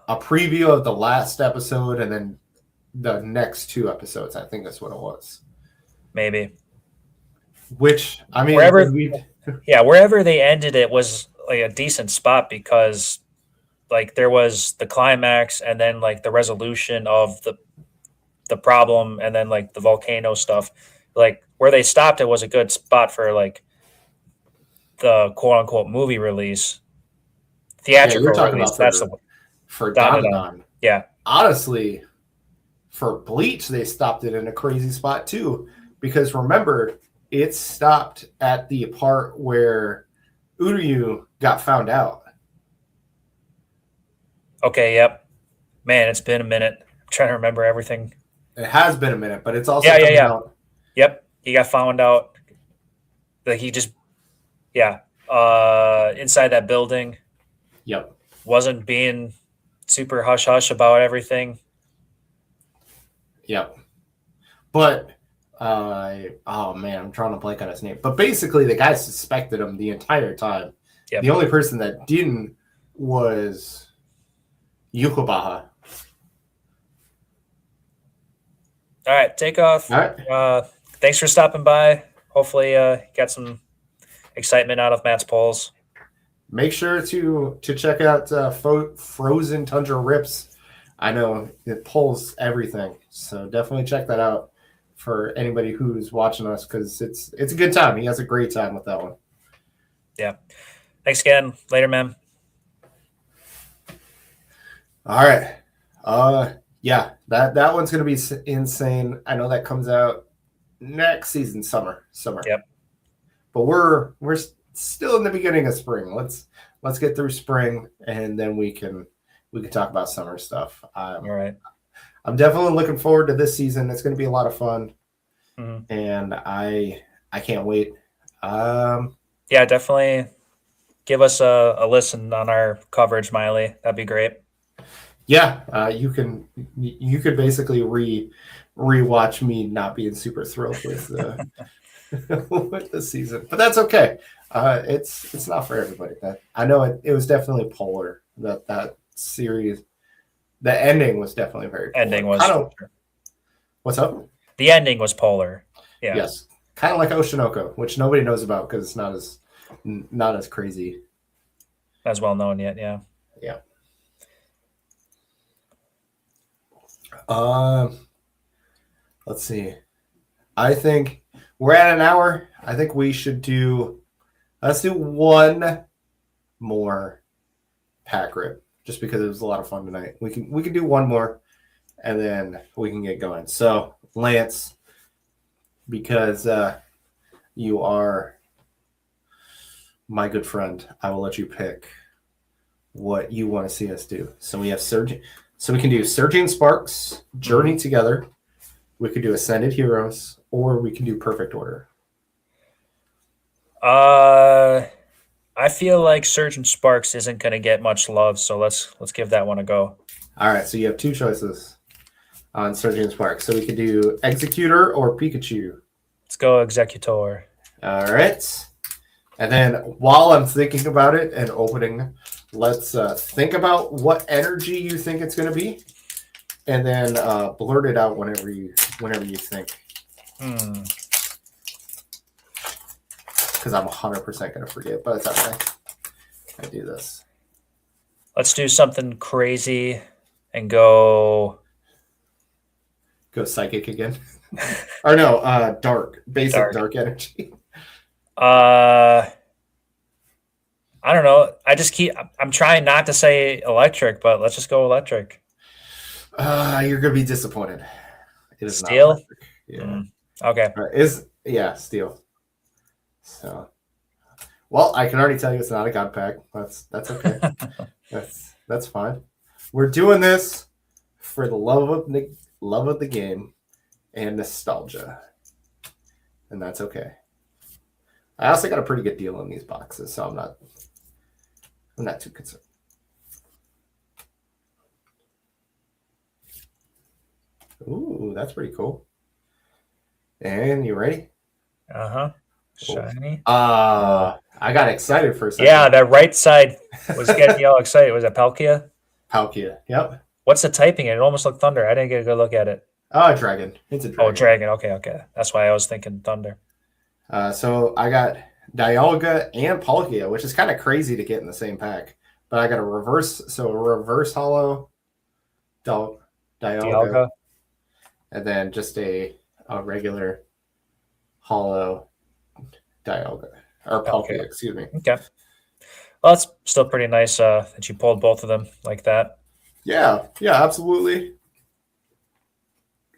a preview of the last episode and then the next 2 episodes. I think that's what it was. Maybe. Which, I mean, wherever they ended it was like a decent spot, because like there was the climax and then like the resolution of the problem and then like the volcano stuff. Like where they stopped it was a good spot for like the quote unquote movie release. Theatrical release. That's the one. For Dandadan. Yeah. Honestly, for Bleach, they stopped it in a crazy spot too. Because remember, it stopped at the part where Uryu got found out. Okay, yep. Man, it's been a minute. I'm trying to remember everything. It has been a minute, but it's also Yeah, yeah, coming yeah. out. Yep. He got found out that he just, yeah, inside that building, Yep. wasn't being super hush hush about everything. Yep. But oh man, I'm trying to blank on his name. But basically, the guy suspected him the entire time. Yep. The only person that didn't was Yukobaha. All right, take off. All right. Thanks for stopping by. Hopefully, got some excitement out of Matt's polls. Make sure to check out Frozen Tundra Rips. I know it pulls everything, so definitely check that out for anybody who's watching us, because it's a good time. He has a great time with that one. Yeah. Thanks again. Later, man. All right. Yeah, that one's gonna be insane. I know that comes out next season, summer. Yep. But we're still in the beginning of spring. Let's get through spring, and then we can talk about summer stuff. All right. I'm definitely looking forward to this season. It's going to be a lot of fun, and I can't wait. Yeah, definitely give us a listen on our coverage, Miley. That'd be great. Yeah, you could basically rewatch me not being super thrilled with with the season, but that's okay. It's not for everybody. I know it was definitely polar. That series, the ending was definitely very polar. Ending was. What's up? The ending was polar. Yeah. Yes, kind of like Oshinoko, which nobody knows about because it's not as crazy, as well known yet. Yeah. Yeah. Let's see. I think we're at an hour. I think we should let's do one more pack rip, just because it was a lot of fun tonight. We can do one more, and then we can get going. So, Lance, because you are my good friend, I will let you pick what you want to see us do. So we have So we can do Surging Sparks, Journey Together. We could do Ascended Heroes, or we can do Perfect Order. I feel like Surging Sparks isn't going to get much love, so let's give that one a go. All right, so you have two choices on Surging Sparks. So we could do Executor or Pikachu. Let's go Executor. All right. And then while I'm thinking about it and opening, let's think about what energy you think it's going to be, and then blurt it out whenever you think. Because I'm 100% going to forget, but it's okay. I do this. Let's do something crazy and go Psychic again. Or no, dark. Basic dark energy. I don't know. I'm trying not to say electric, but let's just go electric. You're gonna be disappointed. It is steel. Not electric. Yeah. Okay. Right. Steel. So, well, I can already tell you it's not a god pack. That's okay. that's fine. We're doing this for the love of the game and nostalgia, and that's okay. I also got a pretty good deal on these boxes, so I'm not too concerned. Ooh, that's pretty cool. And you ready? Shiny. I got excited for a second. Yeah, that right side was getting me all excited. Was it Palkia? Palkia, yep. What's the typing? It almost looked Thunder. I didn't get a good look at it. Oh, Dragon. It's a Dragon. Oh, Dragon. Okay. That's why I was thinking Thunder. So I got Dialga and Palkia, which is kind of crazy to get in the same pack. But I got a reverse holo Dialga. And then just a regular holo Dialga. Or Palkia, excuse me. Okay. Well, that's still pretty nice that you pulled both of them like that. Yeah, absolutely.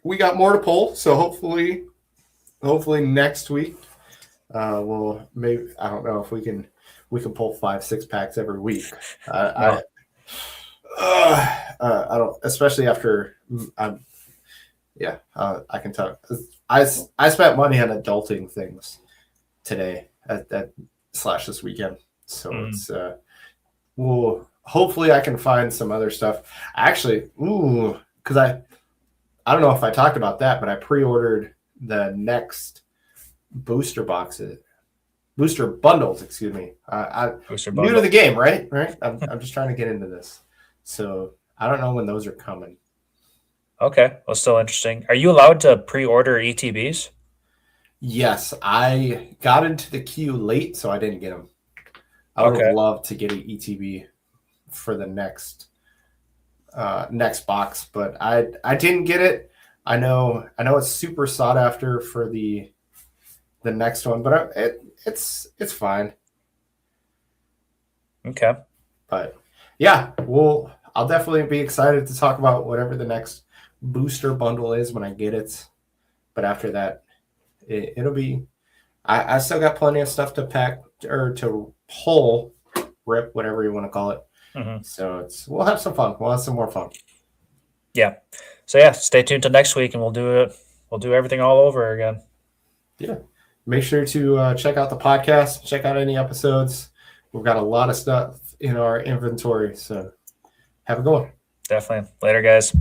We got more to pull, so hopefully next week Well, maybe I don't know if we can pull 5-6 packs every week. No. I don't, especially after I'm. Yeah, I can tell. I spent money on adulting things today at slash this weekend, so it's well. Hopefully, I can find some other stuff. Actually, because I don't know if I talked about that, but I pre-ordered the next booster boxes, booster bundles. Excuse me. I'm Booster new to bundle. the game, right? Right. I'm just trying to get into this, so I don't know when those are coming. Okay. Well, still interesting. Are you allowed to pre-order ETBs? Yes, I got into the queue late, so I didn't get them. I would have Okay. loved to get an ETB for the next box, but I didn't get it. I know it's super sought after for the next one, but it's fine. Okay. But yeah, I'll definitely be excited to talk about whatever the next booster bundle is when I get it. But after that, it'll be. I still got plenty of stuff to pack or to pull, rip, whatever you want to call it. hmm So we'll have some fun. We'll have some more fun. Yeah. So yeah, stay tuned to next week, and we'll do it. We'll do everything all over again. Yeah. Make sure to check out the podcast. Check out any episodes. We've got a lot of stuff in our inventory. So have a good one. Definitely. Later, guys.